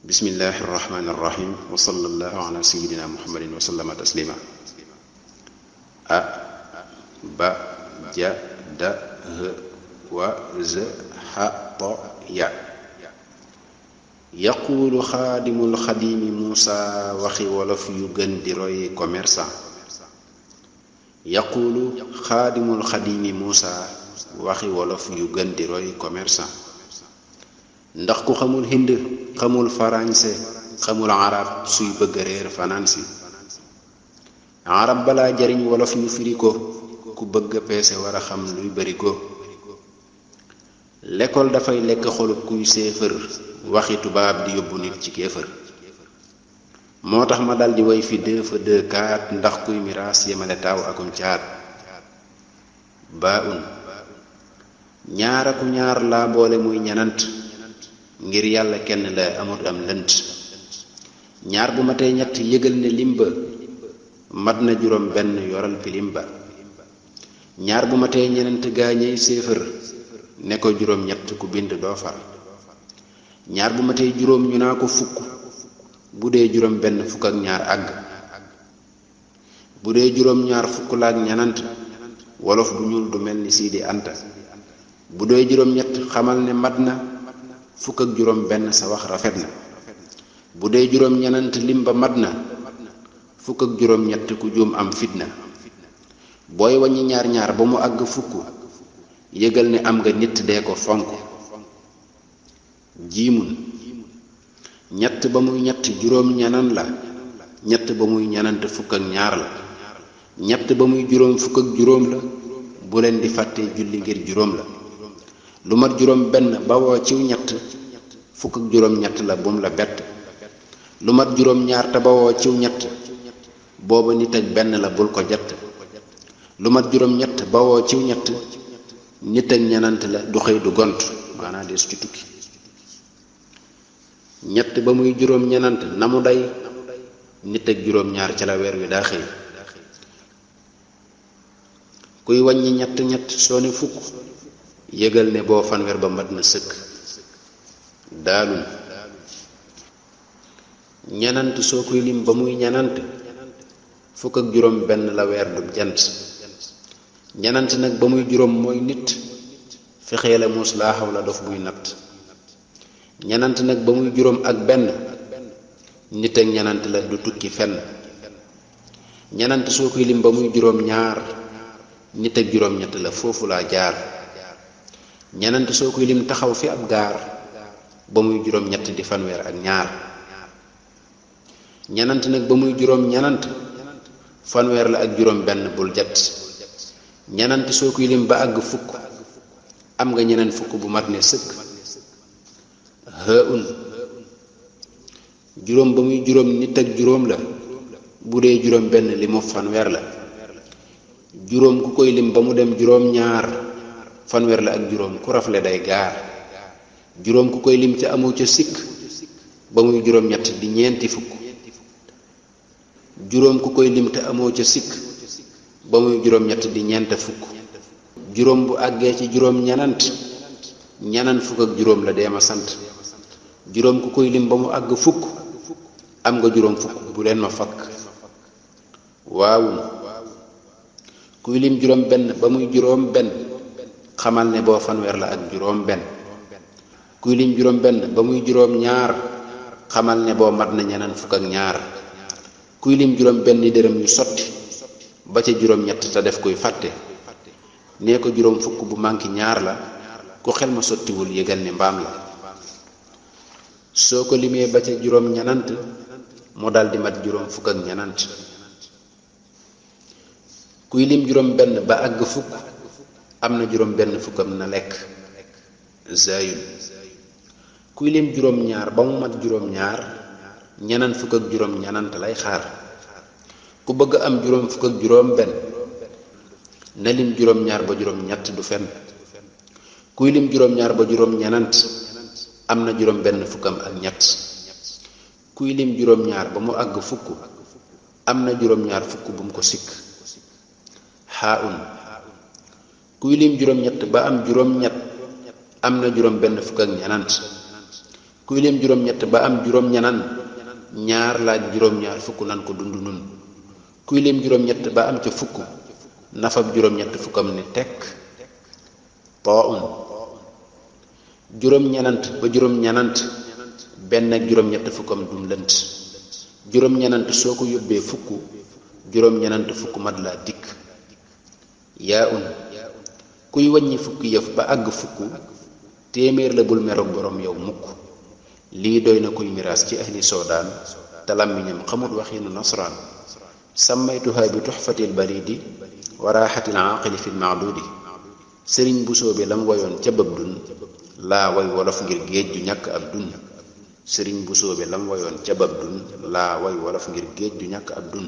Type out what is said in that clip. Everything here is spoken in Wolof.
bismillahi irrahmani irrahim wa sallallahu ala sayidina muhammadin wa sallama taslima a ba ja da h wa z ha to ya yaquulu xaadimul xadimi muusa waxi wolof yu gën di roy commerçant yaquulu xaadimul xadimi muusa waxi wolof yu gën di roy commerçant ndax ku xamul hind xamul farañse xamul arab suy bëgg réer fanaan si arab balaa jariñ wolof ñu firi ko ku bëgg peese war a xam luy bari ko l'école dafay lekk xolub kuy séefër waxi tubaab di yóbbu nit ci kéefër moo tax ma daldi way fi 2 fa 2 4 ndax kuy miraas yemale taaw akum caat baa un ñaar aku ñaar laa boole muy ñanant ngir yàlla kenn la amut am lënt ñaar bu matee ñett yëgal ne limba mat na juróom benn yoral pilimba ñaar bu matee ñenent gaañey séefër ne ko juróom ñett ku bind doo far ñaar bu matee juróom ñu naa ko fukk bu dee juróom benn fukk ak ñaar àgg bu dee juróom ñaar fukk la ak ñanant wolof bu ñuul du mel ni Siidi Anta bu dee juróom ñett xamal ne mat na fukk ak juróom benn sa wax rafet na bu dee juróom ñenant lim ba mat na fukk ak juróom ñett ku juum am fitna booy waññi ñaar ñaar ba mu àgg fukk yëgal ne am nga nit dee ko fonk jiimun ñett ba muy ñett juróom ñanan la ñett ba muy ñanant fukk ak ñaar la ñett ba muy juróom fukk ak juróom la bu leen di fàtte julli ngir juróom la lu mat juróom benn bawoo ciw ñett fukk ak juróom ñett la bum la bett lu mat juróom ñaar te bawoo ciw ñett booba nit ak benn la bul ko jett lu mat juróom ñett bawoo ciw ñett nit ak ñenant la du xëy du gont maanaam des ci tukki ñett ba muy juróom ñenant na mu day nit ak juróom ñaar ca la weer wi daa xëy kuy wàññi ñett ñett soo ne fukk yëgal ne boo fanweer ba mat na sëkk daalun ñenant soo koy lim ba muy ñenant fukk ak juróom benn la weer du jant ñenant nag ba muy juróom mooy nit fexee la muus laa xaw la dof buy natt ñenant nag ba muy juróom ak benn nit ak ñenant la du tukki fenn ñenant soo koy lim ba muy juróom ñaar nit ak juróom ñett la foofu laa jaar ñenant soo koy lim taxaw fi ab gaar ba muy juróom ñett di fanweer ak ñaar ñenant nag ba muy juróom ñenant fanweer la ak juróom benn bul jat ñenant soo koy lim ba àgg fukk am nga ñeneen fukk bu mat ne sëkk haun juróom ba muy juróom nit ak juróom la bu dee juróom benn limu fanweer la juróom ku koy lim ba mu dem juróom ñaar fanweer la ak juróom ku rafle day gaar juróom ku koy lim ca amoo ca sikk ba muy juróom ñett di ñeenti fukk juróom ku koy lim te amoo ca sikk ba muy juróom ñett di ñeent fukk juróom bu àggee ci juróom ñenant ñenant fukk ak juróom la deema sant juróom ku koy lim ba mu àgg fukk am nga juróom fukk bu leen ma fakk waawun kuy lim juróom benn ba muy juróom benn xamal ne boo fanweer la ak juróom benn kuy lim juróom benn ba muy juróom ñaar xamal ne boo mat na ñeneen fukk ak ñaar kuy lim juróom benn dërëm yu sotti ba ca juróom ñett te def koy fàtte nee ko juróom fukk bu manki ñaar la ku xel ma sottiwul yëgal ne mbaam la soo ko limee ba ca juróom ñenant mu daldi mat juróom fukk ak ñenant kuy lim juróom benn ba àgg fukk am na juróom benn fukkam na lekk zayun kuy lim juróom ñaar ba mu mat juróom ñaar ñeneen fukk ak juróom ñenant lay xaar ku bëgg am juróom fukk ak juróom benn na lim juróom ñaar ba juróom ñett du fenn kuy lim juróom ñaar ba juróom ñenant am na juróom benn fukkam ak ñett kuy lim juróom ñaar ba mu àgg fukk am na juróom ñaar fukk bu mu ko sikk xaaun kuy lim juróom ñett ba am juróom ñett am na juróom benn fukk ak ñenant kuy lim juróom-ñett ba am juróom-ñanan ñaar laaj juróom-ñaar fukk nan ko dund nun kuy lim juróom-ñett ba am ca fukk nafab juróom-ñett fukkam ne tekk taun juróom-ñenant ba juróom-ñenant benn ak juróom-ñett fukkam dum lënt juróom-ñenant soo ko yóbbee fukk juróom-ñenant fukk mat laa dikk yaa un kuy wàññi fukki yëf ba àgg fukk téeméer la bul meroog boroom yow mukk lii doy na kuy miraas ci ahli soodaan te làmmiñam xamut waxiinu nasraan sàmmaytuha bi tuxfatil balidi wa raaxatil aaqili fil maadudi sëriñ busoo bi lam wayoon ca bëb dun laa way wolof ngir géej ju ñàkk ab dun sëriñ busoo bi lam wayoon ca bëb dun laa way wolof ngir géej ju ñàkk ab dun